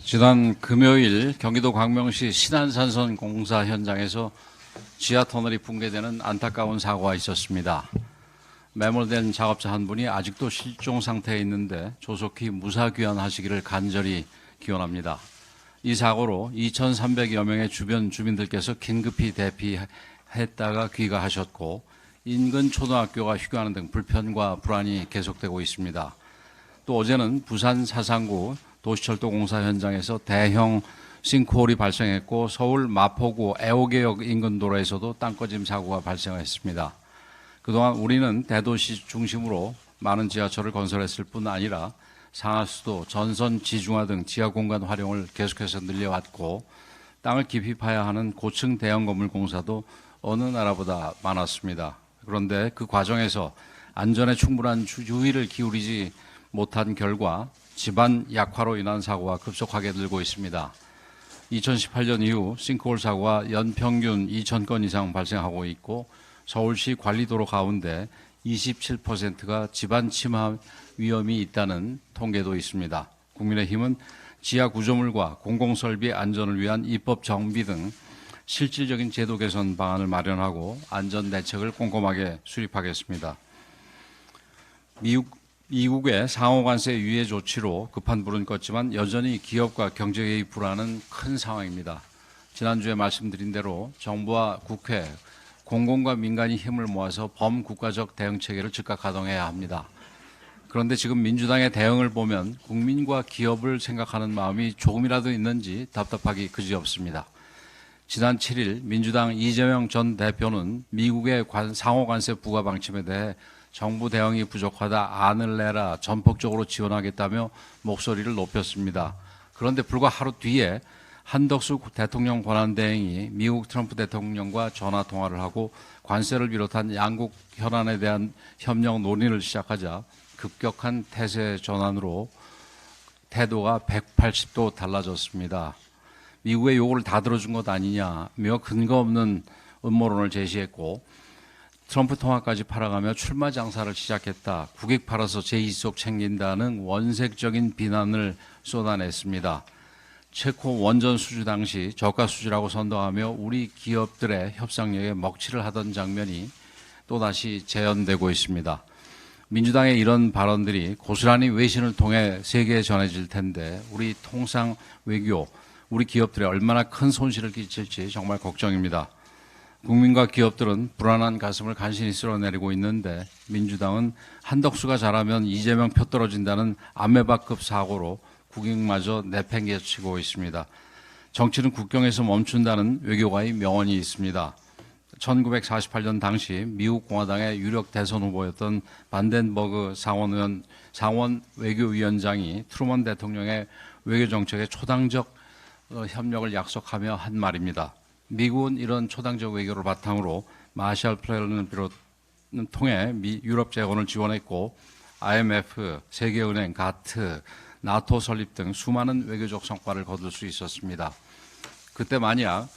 지난 금요일 경기도 광명시 신안산선 공사 현장에서 지하 터널이 붕괴되는 안타까운 사고가 있었습니다. 매몰된 작업자 한 분이 아직도 실종 상태에 있는데 조속히 무사 귀환하시기를 간절히 기원합니다. 이 사고로 2,300여 명의 주변 주민들께서 긴급히 대피했다가 귀가하셨고 인근 초등학교가 휴교하는 등 불편과 불안이 계속되고 있습니다. 또 어제는 부산 사상구 도시철도 공사 현장에서 대형 싱크홀이 발생했고 서울 마포구 애호개역 인근 도로에서도 땅꺼짐 사고가 발생했습니다. 그동안 우리는 대도시 중심으로 많은 지하철을 건설했을 뿐 아니라 상하수도, 전선, 지중화 등 지하 공간 활용을 계속해서 늘려왔고 땅을 깊이 파야 하는 고층 대형 건물 공사도 어느 나라보다 많았습니다. 그런데 그 과정에서 안전에 충분한 주의를 기울이지 못한 결과 집안 약화로 인한 사고가 급속하게 늘고 있습니다. 2018년 이후 싱크홀 사고가 연평균 2,000건 이상 발생하고 있고 서울시 관리도로 가운데 27%가 집안 침하 위험이 있다는 통계도 있습니다. 국민의힘은 지하 구조물과 공공설비 안전을 위한 입법 정비 등 실질적인 제도 개선 방안을 마련하고 안전 대책을 꼼꼼하게 수립하겠습니다. 미국의 상호관세 유예 조치로 급한 불은 껐지만 여전히 기업과 경제의 불안은 큰 상황입니다. 지난주에 말씀드린 대로 정부와 국회, 공공과 민간이 힘을 모아서 범국가적 대응 체계를 즉각 가동해야 합니다. 그런데 지금 민주당의 대응을 보면 국민과 기업을 생각하는 마음이 조금이라도 있는지 답답하기 그지없습니다. 지난 7일 민주당 이재명 전 대표는 미국의 상호관세 부과 방침에 대해 정부 대응이 부족하다, 안을 내라, 전폭적으로 지원하겠다며 목소리를 높였습니다. 그런데 불과 하루 뒤에 한덕수 대통령 권한대행이 미국 트럼프 대통령과 전화 통화를 하고 관세를 비롯한 양국 현안에 대한 협력 논의를 시작하자 급격한 태세 전환으로 태도가 180도 달라졌습니다. 미국의 요구를 다 들어준 것 아니냐며 근거 없는 음모론을 제시했고 트럼프 통화까지 팔아가며 출마 장사를 시작했다. 국익 팔아서 제2속 챙긴다는 원색적인 비난을 쏟아냈습니다. 체코 원전 수주 당시 저가 수주라고 선동하며 우리 기업들의 협상력에 먹칠을 하던 장면이 또다시 재현되고 있습니다. 민주당의 이런 발언들이 고스란히 외신을 통해 세계에 전해질 텐데 우리 통상 외교, 우리 기업들에 얼마나 큰 손실을 끼칠지 정말 걱정입니다. 국민과 기업들은 불안한 가슴을 간신히 쓸어내리고 있는데 민주당은 한덕수가 잘하면 이재명 표 떨어진다는 아메바급 사고로 국익마저 내팽개치고 있습니다. 정치는 국경에서 멈춘다는 외교가의 명언이 있습니다. 1948년 당시 미국 공화당의 유력 대선 후보였던 반덴버그 상원 외교위원장이 트루먼 대통령의 외교정책에 초당적 협력을 약속하며 한 말입니다. 미국은 이런 초당적 외교를 바탕으로 마샬 플랜을 통해 유럽 재건을 지원했고 IMF, 세계은행, 가트, 나토 설립 등 수많은 외교적 성과를 거둘 수 있었습니다. 그때 만약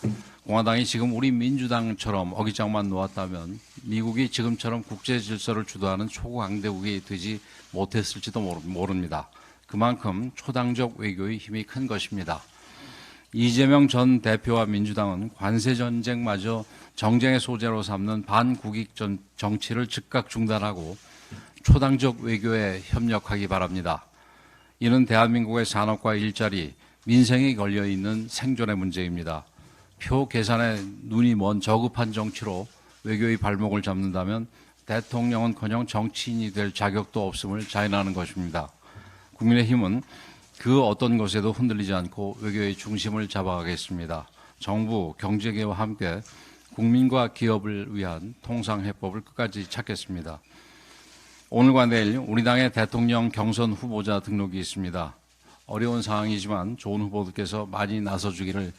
공화당이 지금 우리 민주당처럼 어깃장만 놓았다면 미국이 지금처럼 국제 질서를 주도하는 초강대국이 되지 못했을지도 모릅니다. 그만큼 초당적 외교의 힘이 큰 것입니다. 이재명 전 대표와 민주당은 관세 전쟁마저 정쟁의 소재로 삼는 반국익 정치를 즉각 중단하고 초당적 외교에 협력하기 바랍니다. 이는 대한민국의 산업과 일자리, 민생이 걸려있는 생존의 문제입니다. 표 계산에 눈이 먼 저급한 정치로 외교의 발목을 잡는다면 대통령은커녕 정치인이 될 자격도 없음을 자인하는 것입니다. 국민의힘은 그 어떤 것에도 흔들리지 않고 외교의 중심을 잡아가겠습니다. 정부, 경제계와 함께 국민과 기업을 위한 통상해법을 끝까지 찾겠습니다. 오늘과 내일 우리 당의 대통령 경선 후보자 등록이 있습니다. 어려운 상황이지만 좋은 후보들께서 많이 나서주기를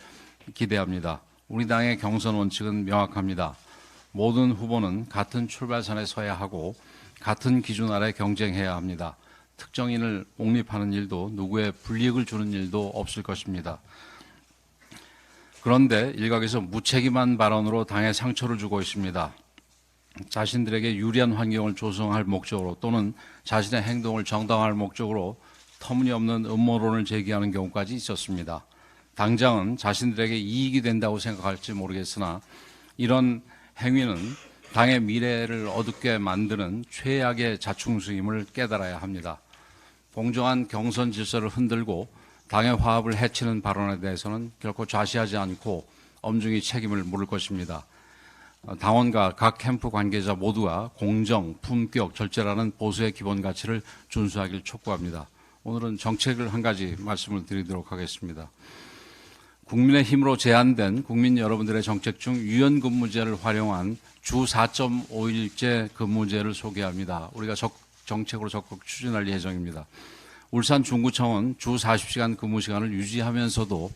기대합니다. 우리 당의 경선 원칙은 명확합니다. 모든 후보는 같은 출발선에 서야 하고 같은 기준 아래 경쟁해야 합니다. 특정인을 옹립하는 일도 누구의 불이익을 주는 일도 없을 것입니다. 그런데 일각에서 무책임한 발언으로 당에 상처를 주고 있습니다. 자신들에게 유리한 환경을 조성할 목적으로 또는 자신의 행동을 정당화할 목적으로 터무니없는 음모론을 제기하는 경우까지 있었습니다. 당장은 자신들에게 이익이 된다고 생각할지 모르겠으나 이런 행위는 당의 미래를 어둡게 만드는 최악의 자충수임을 깨달아야 합니다. 공정한 경선 질서를 흔들고 당의 화합을 해치는 발언에 대해서는 결코 좌시하지 않고 엄중히 책임을 물을 것입니다. 당원과 각 캠프 관계자 모두가 공정, 품격, 절제라는 보수의 기본 가치를 준수하길 촉구합니다. 오늘은 정책을 한 가지 말씀을 드리도록 하겠습니다. 국민의힘으로 제안된 국민 여러분들의 정책 중 유연근무제를 활용한 주 4.5일제 근무제를 소개합니다. 우리가 정책으로 적극 추진할 예정입니다. 울산 중구청은 주 40시간 근무 시간을 유지하면서도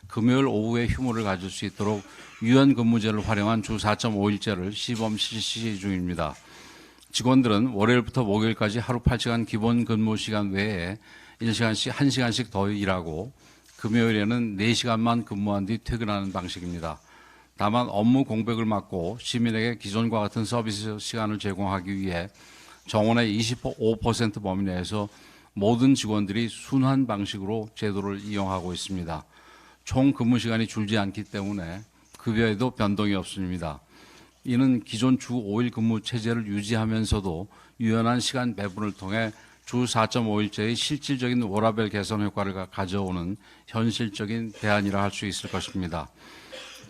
금요일 오후에 휴무를 가질 수 있도록 유연근무제를 활용한 주 4.5일제를 시범 실시 중입니다. 직원들은 월요일부터 목요일까지 하루 8시간 기본 근무 시간 외에 1시간씩 더 일하고 금요일에는 4시간만 근무한 뒤 퇴근하는 방식입니다. 다만 업무 공백을 막고 시민에게 기존과 같은 서비스 시간을 제공하기 위해 정원의 25% 범위 내에서 모든 직원들이 순환 방식으로 제도를 이용하고 있습니다. 총 근무 시간이 줄지 않기 때문에 급여에도 변동이 없습니다. 이는 기존 주 5일 근무 체제를 유지하면서도 유연한 시간 배분을 통해 주 4.5일제의 실질적인 워라밸 개선 효과를 가져오는 현실적인 대안이라 할 수 있을 것입니다.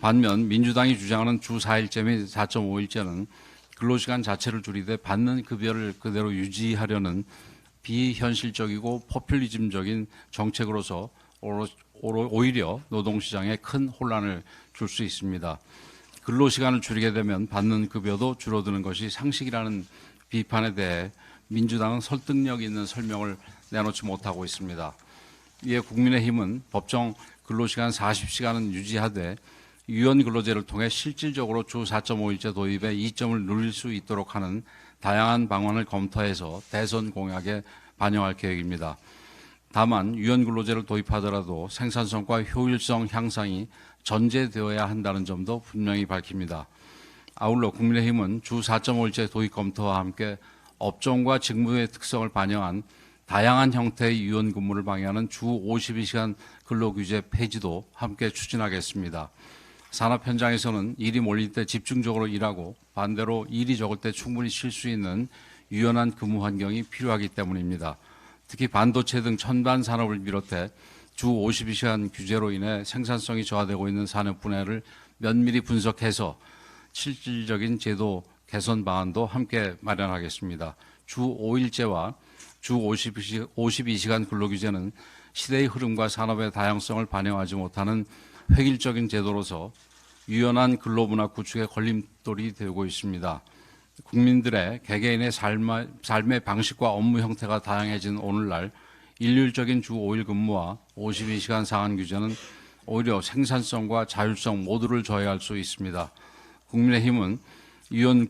반면 민주당이 주장하는 주 4일제 및 4.5일제는 근로시간 자체를 줄이되 받는 급여를 그대로 유지하려는 비현실적이고 포퓰리즘적인 정책으로서 오히려 노동시장에 큰 혼란을 줄 수 있습니다. 근로시간을 줄이게 되면 받는 급여도 줄어드는 것이 상식이라는 비판에 대해 민주당은 설득력 있는 설명을 내놓지 못하고 있습니다. 이에 국민의힘은 법정 근로시간 40시간은 유지하되 유연근로제를 통해 실질적으로 주 4.5일제 도입에 이점을 누릴 수 있도록 하는 다양한 방안을 검토해서 대선 공약에 반영할 계획입니다. 다만 유연근로제를 도입하더라도 생산성과 효율성 향상이 전제되어야 한다는 점도 분명히 밝힙니다. 아울러 국민의힘은 주 4.5일제 도입 검토와 함께 업종과 직무의 특성을 반영한 다양한 형태의 유연근무를 방해하는 주 52시간 근로규제 폐지도 함께 추진하겠습니다. 산업 현장에서는 일이 몰릴 때 집중적으로 일하고 반대로 일이 적을 때 충분히 쉴 수 있는 유연한 근무 환경이 필요하기 때문입니다. 특히 반도체 등 첨단 산업을 비롯해 주 52시간 규제로 인해 생산성이 저하되고 있는 산업 분야를 면밀히 분석해서 실질적인 제도 개선 방안도 함께 마련하겠습니다. 주 5일제와 주 52시간 근로규제는 시대의 흐름과 산업의 다양성을 반영하지 못하는 획일적인 제도로서 유연한 근로문화 구축의 걸림돌이 되고 있습니다. 국민들의 개개인의 삶의 방식과 업무 형태가 다양해진 오늘날 일률적인 주 5일 근무와 52시간 상한 규제는 오히려 생산성과 자율성 모두를 저해할 수 있습니다. 국민의힘은 유연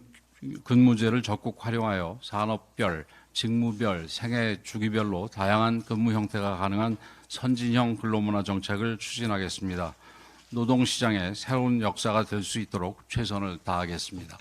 근무제를 적극 활용하여 산업별, 직무별, 생애 주기별로 다양한 근무 형태가 가능한 선진형 근로문화 정책을 추진하겠습니다. 노동시장의 새로운 역사가 될 수 있도록 최선을 다하겠습니다.